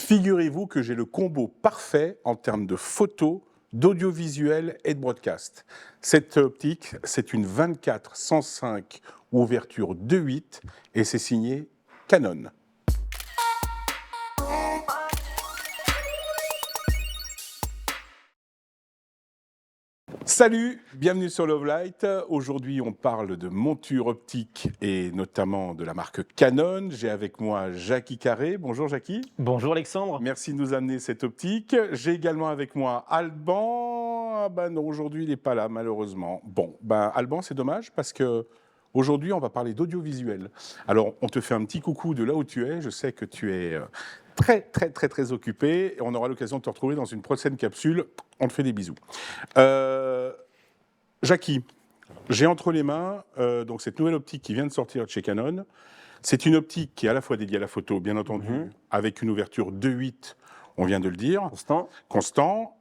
Figurez-vous que j'ai le combo parfait en termes de photos, d'audiovisuel et de broadcast. Cette optique, c'est une 24-105 ouverture 2.8 et c'est signé Canon. Salut, bienvenue sur Lovelight. Aujourd'hui, on parle de monture optique et notamment de la marque Canon. J'ai avec moi Jackie Carré. Bonjour Jackie. Bonjour Alexandre. Merci de nous amener cette optique. J'ai également avec moi Alban. Ah ben non, aujourd'hui, il n'est pas là, malheureusement. Bon, ben Alban, c'est dommage parce que aujourd'hui, on va parler d'audiovisuel. Alors, on te fait un petit coucou de là où tu es. Je sais que tu es très occupé. Et on aura l'occasion de te retrouver dans une prochaine capsule. On te fait des bisous. Jackie, j'ai entre les mains donc cette nouvelle optique qui vient de sortir de chez Canon. C'est une optique qui est à la fois dédiée à la photo, bien entendu, avec une ouverture 2.8, on vient de le dire. Constant.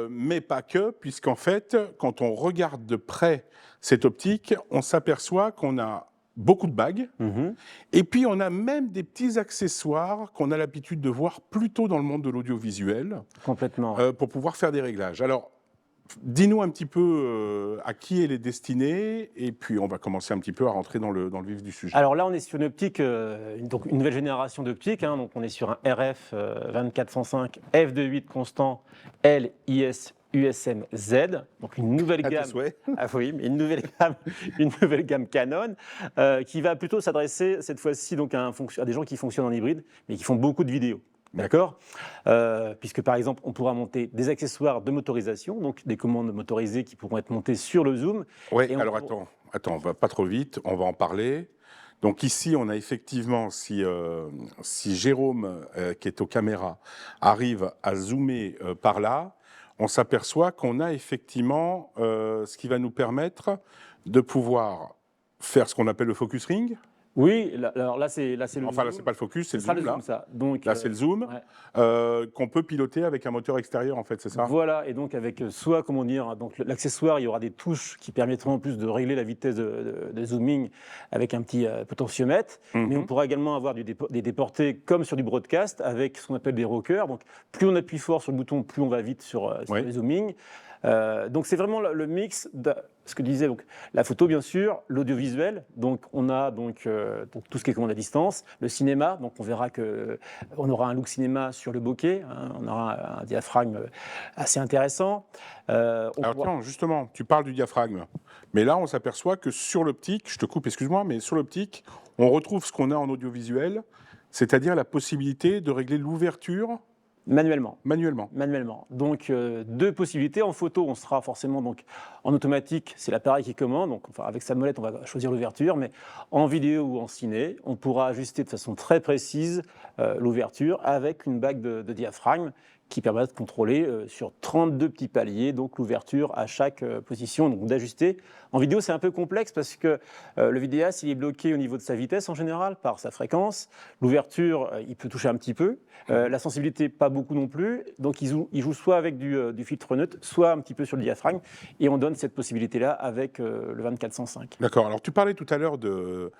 Mais pas que, puisqu'en fait, quand on regarde de près cette optique, on s'aperçoit qu'on a beaucoup de bagues, et puis on a même des petits accessoires qu'on a l'habitude de voir plutôt dans le monde de l'audiovisuel. Complètement. Pour pouvoir faire des réglages. Alors, dis-nous un petit peu à qui elle est destinée, et puis on va commencer un petit peu à rentrer dans le vif du sujet. Alors là, on est sur une optique, donc une nouvelle génération d'optiques. Donc on est sur un RF 24-105 f2.8 constant LIS USM Z, donc une nouvelle gamme. Ah oui, mais une nouvelle gamme Canon qui va plutôt s'adresser cette fois-ci donc à des gens qui fonctionnent en hybride, mais qui font beaucoup de vidéos. D'accord, puisque par exemple, on pourra monter des accessoires de motorisation, donc des commandes motorisées qui pourront être montées sur le zoom. Oui, alors attends, on va pas trop vite, on va en parler. Donc ici, on a effectivement, si Jérôme, qui est aux caméras, arrive à zoomer par là, on s'aperçoit qu'on a effectivement ce qui va nous permettre de pouvoir faire ce qu'on appelle le focus ring. Oui, alors là c'est le zoom. Enfin là c'est pas le focus, c'est le zoom, là. Ça. Donc, là c'est le zoom, qu'on peut piloter avec un moteur extérieur en fait, c'est ça? Voilà, et donc avec soit, comment dire, donc l'accessoire, il y aura des touches qui permettront en plus de régler la vitesse de zooming avec un petit potentiomètre, mais on pourra également avoir des déportés comme sur du broadcast avec ce qu'on appelle des rockers. Donc plus on appuie fort sur le bouton, plus on va vite sur les zooming. Donc c'est vraiment le mix de ce que disait donc la photo bien sûr, l'audiovisuel. Donc on a donc tout ce qui est commande à distance, le cinéma. Donc on verra que on aura un look cinéma sur le bokeh. On aura un diaphragme assez intéressant. Tiens, justement, tu parles du diaphragme, mais là on s'aperçoit que sur l'optique, je te coupe, excuse-moi, mais sur l'optique, on retrouve ce qu'on a en audiovisuel, c'est-à-dire la possibilité de régler l'ouverture. Manuellement. Donc deux possibilités. En photo, on sera forcément donc en automatique, c'est l'appareil qui commande. Donc enfin, avec sa molette, on va choisir l'ouverture. Mais en vidéo ou en ciné, on pourra ajuster de façon très précise l'ouverture avec une bague de diaphragme qui permet de contrôler sur 32 petits paliers, donc l'ouverture à chaque position, donc d'ajuster. En vidéo, c'est un peu complexe parce que le vidéaste, il est bloqué au niveau de sa vitesse en général, par sa fréquence. L'ouverture, il peut toucher un petit peu. La sensibilité, pas beaucoup non plus. Donc, il joue soit avec du filtre neutre, soit un petit peu sur le diaphragme. Et on donne cette possibilité-là avec le 24-105. D'accord. Alors, tu parlais tout à l'heure de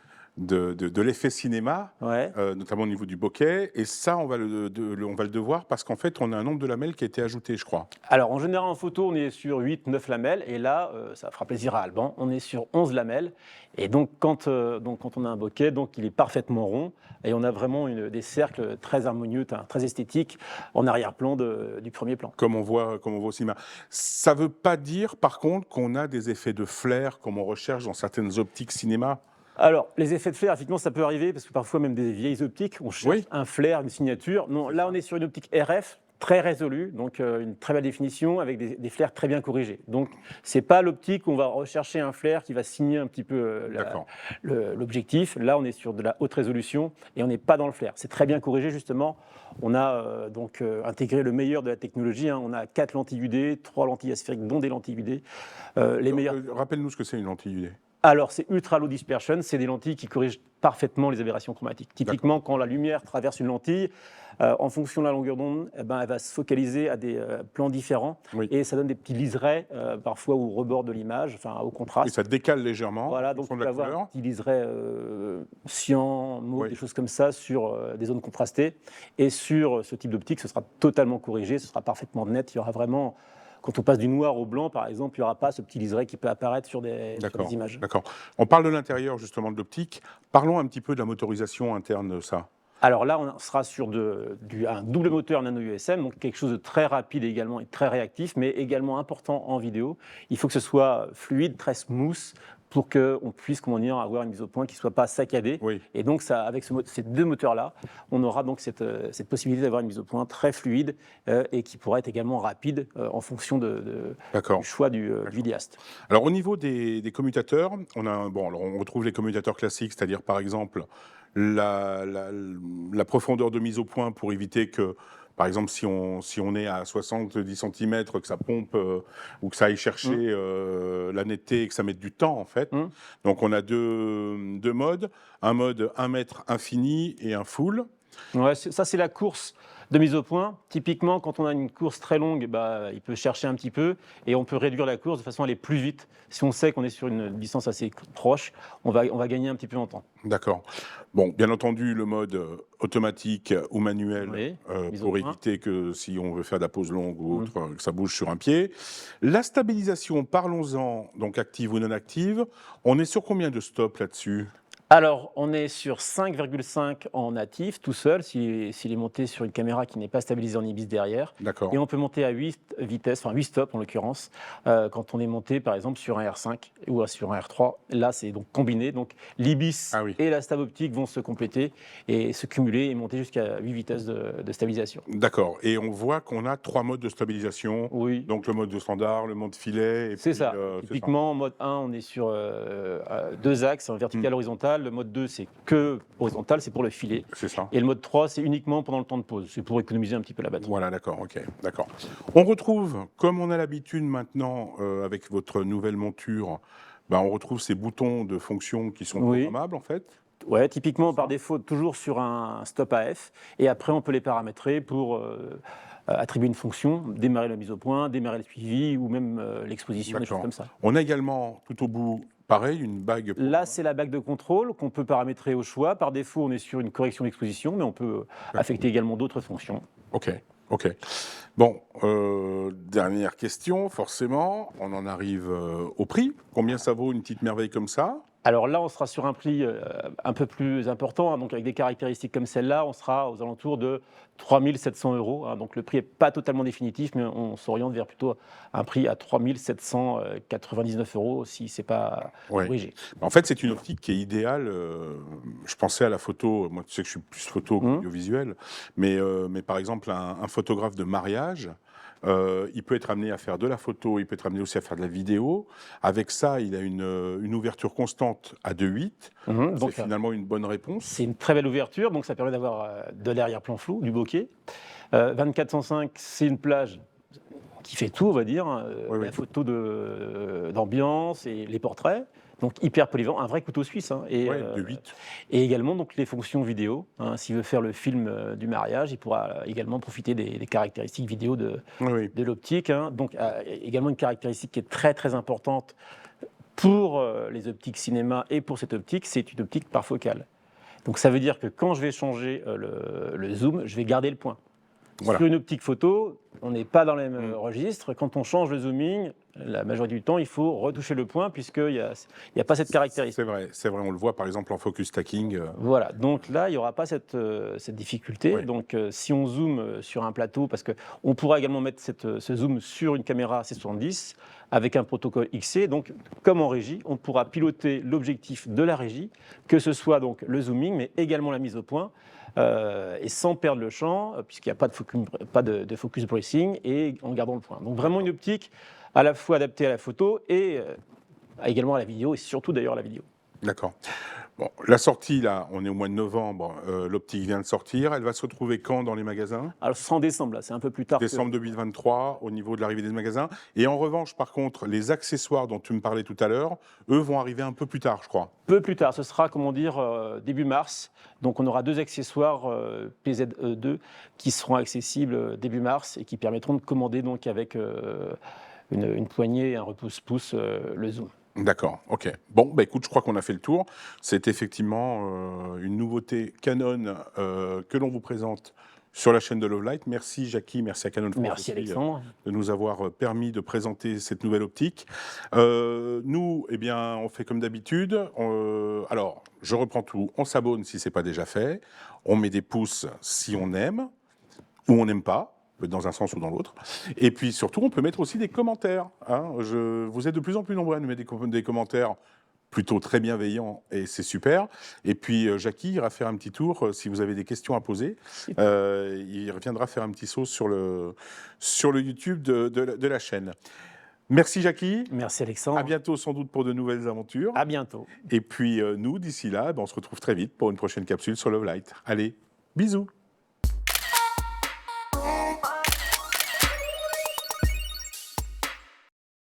l'effet cinéma, notamment au niveau du bokeh, et ça, on va le devoir parce qu'en fait, on a un nombre de lamelles qui a été ajouté, je crois. Alors, en général, en photo, on est sur 8-9 lamelles, et là, ça fera plaisir à Alban, on est sur 11 lamelles, et donc, quand on a un bokeh, donc, il est parfaitement rond, et on a vraiment des cercles très harmonieux, très esthétiques, en arrière-plan du premier plan. Comme on voit au cinéma. Ça ne veut pas dire, par contre, qu'on a des effets de flair, comme on recherche dans certaines optiques cinéma? Alors, les effets de flair, effectivement, ça peut arriver, parce que parfois, même des vieilles optiques, on cherche un flair, une signature. Non, là, on est sur une optique RF, très résolue, donc une très belle définition, avec des flares très bien corrigés. Donc, ce n'est pas l'optique où on va rechercher un flair qui va signer un petit peu l'objectif. Là, on est sur de la haute résolution, et on n'est pas dans le flair. C'est très bien corrigé, justement. On a intégré le meilleur de la technologie. On a 4 lentilles UD, 3 lentilles asphériques, dont des lentilles UD. Rappelle-nous ce que c'est une lentille UD. Alors, c'est ultra low dispersion, c'est des lentilles qui corrigent parfaitement les aberrations chromatiques. Typiquement, quand la lumière traverse une lentille, en fonction de la longueur d'onde, elle va se focaliser à des plans différents et ça donne des petits liserés, parfois au rebord de l'image, enfin au contraste. Et ça décale légèrement. Voilà, donc on peut avoir un petit liseré cyan, mauve, des choses comme ça sur des zones contrastées. Et sur ce type d'optique, ce sera totalement corrigé, ce sera parfaitement net. Il y aura vraiment, quand on passe du noir au blanc, par exemple, il n'y aura pas ce petit liseré qui peut apparaître sur des images. D'accord. On parle de l'intérieur, justement, de l'optique. Parlons un petit peu de la motorisation interne de ça. Alors là, on sera sur un double moteur nano USM, donc quelque chose de très rapide également et très réactif, mais également important en vidéo. Il faut que ce soit fluide, très smooth, pour qu'on puisse avoir une mise au point qui ne soit pas saccadée. Oui. Et donc, avec ces deux moteurs-là, on aura donc cette possibilité d'avoir une mise au point très fluide et qui pourra être également rapide en fonction du choix du vidéaste. Alors, au niveau des commutateurs, on retrouve les commutateurs classiques, c'est-à-dire par exemple la profondeur de mise au point pour éviter que, par exemple, si on est à 70 cm, que ça pompe ou que ça aille chercher la netteté et que ça mette du temps, en fait. Donc, on a deux modes. Un mode 1 mètre infini et un full. Ouais, ça, c'est la course de mise au point. Typiquement, quand on a une course très longue, il peut chercher un petit peu et on peut réduire la course de façon à aller plus vite. Si on sait qu'on est sur une distance assez proche, on va gagner un petit peu en temps. D'accord. Bon, bien entendu, le mode automatique ou manuel pour éviter que si on veut faire de la pause longue ou autre, que ça bouge sur un pied. La stabilisation, parlons-en, donc active ou non active. On est sur combien de stops là-dessus ? Alors, on est sur 5,5 en natif, tout seul, s'il est monté sur une caméra qui n'est pas stabilisée en IBIS derrière. D'accord. Et on peut monter à 8 vitesses, enfin 8 stops en l'occurrence, quand on est monté par exemple sur un R5 ou sur un R3. Là, c'est donc combiné. Donc l'IBIS et la stab optique vont se compléter et se cumuler et monter jusqu'à 8 vitesses de stabilisation. D'accord. Et on voit qu'on a 3 modes de stabilisation. Oui. Donc le mode de standard, le mode filet. C'est ça. Typiquement, en mode 1, on est sur 2 axes, vertical, horizontal. Le mode 2, c'est que horizontal, c'est pour le filet. C'est ça. Et le mode 3, c'est uniquement pendant le temps de pause. C'est pour économiser un petit peu la batterie. Voilà, d'accord, ok, d'accord. On retrouve, comme on a l'habitude maintenant avec votre nouvelle monture, on retrouve ces boutons de fonction qui sont programmables en fait. Ouais, typiquement par défaut, toujours sur un stop AF. Et après, on peut les paramétrer pour attribuer une fonction, démarrer la mise au point, démarrer le suivi ou même l'exposition, des choses comme ça. On a également tout au bout, pareil, une bague. Là, c'est la bague de contrôle qu'on peut paramétrer au choix. Par défaut, on est sur une correction d'exposition, mais on peut affecter également d'autres fonctions. Ok. Bon, dernière question, forcément, on en arrive au prix. Combien ça vaut une petite merveille comme ça ? Alors là, on sera sur un prix un peu plus important, donc avec des caractéristiques comme celle-là, on sera aux alentours de 3 700 €. Donc le prix n'est pas totalement définitif, mais on s'oriente vers plutôt un prix à 3 799 € si ce n'est pas corrigé. En fait, c'est une optique qui est idéale. Je pensais à la photo, moi tu sais que je suis plus photo qu'audiovisuel, mais par exemple un photographe de mariage, il peut être amené à faire de la photo, il peut être amené aussi à faire de la vidéo. Avec ça, il a une ouverture constante à 2.8. C'est finalement une bonne réponse. C'est une très belle ouverture, donc ça permet d'avoir de l'arrière-plan flou, du bokeh. 24-105, c'est une plage qui fait tout, on va dire. La photo d'ambiance et les portraits. Donc hyper polyvalent, un vrai couteau suisse. Et 2.8. Et également donc, les fonctions vidéo. S'il veut faire le film du mariage, il pourra également profiter des caractéristiques vidéo de l'optique. Donc également une caractéristique qui est très très importante pour les optiques cinéma et pour cette optique, c'est une optique par focale. Donc ça veut dire que quand je vais changer le zoom, je vais garder le point. Sur une optique photo, on n'est pas dans le même registre. Quand on change le zooming, la majorité du temps, il faut retoucher le point puisqu'il n'y a pas cette caractéristique. C'est vrai, on le voit par exemple en focus stacking. Voilà, donc là, il n'y aura pas cette difficulté. Donc si on zoome sur un plateau, parce qu'on pourra également mettre ce zoom sur une caméra C70 avec un protocole XC, donc comme en régie, on pourra piloter l'objectif de la régie, que ce soit donc le zooming, mais également la mise au point. Et sans perdre le champ, puisqu'il n'y a pas de focus bracing, et en gardant le point. Donc vraiment une optique à la fois adaptée à la photo et également à la vidéo, et surtout d'ailleurs à la vidéo. D'accord. Bon, la sortie, là, on est au mois de novembre, l'optique vient de sortir. Elle va se retrouver quand dans les magasins? Alors, c'est en décembre, là, c'est un peu plus tard. Décembre 2023, au niveau de l'arrivée des magasins. Et en revanche, par contre, les accessoires dont tu me parlais tout à l'heure, eux vont arriver un peu plus tard, je crois. Peu plus tard, ce sera, comment dire, début mars. Donc, on aura 2 accessoires PZE2 qui seront accessibles début mars et qui permettront de commander donc avec une poignée et un repousse-pouce le zoom. D'accord, ok. Bon, bah écoute, je crois qu'on a fait le tour. C'est effectivement une nouveauté Canon que l'on vous présente sur la chaîne de Lovelight. Merci Jackie, merci à Canon France Merci aussi, Alexandre. de nous avoir permis de présenter cette nouvelle optique. Nous, eh bien, on fait comme d'habitude. Alors, je reprends tout. On s'abonne si ce n'est pas déjà fait. On met des pouces si on aime ou on n'aime pas, dans un sens ou dans l'autre. Et puis surtout, on peut mettre aussi des commentaires. Hein. Vous êtes de plus en plus nombreux à nous mettre des commentaires plutôt très bienveillants et c'est super. Et puis Jackie ira faire un petit tour si vous avez des questions à poser. Il reviendra faire un petit saut sur le YouTube de la chaîne. Merci Jackie. Merci Alexandre. À bientôt sans doute pour de nouvelles aventures. À bientôt. Et puis nous, d'ici là, on se retrouve très vite pour une prochaine capsule sur Lovelight. Allez, bisous.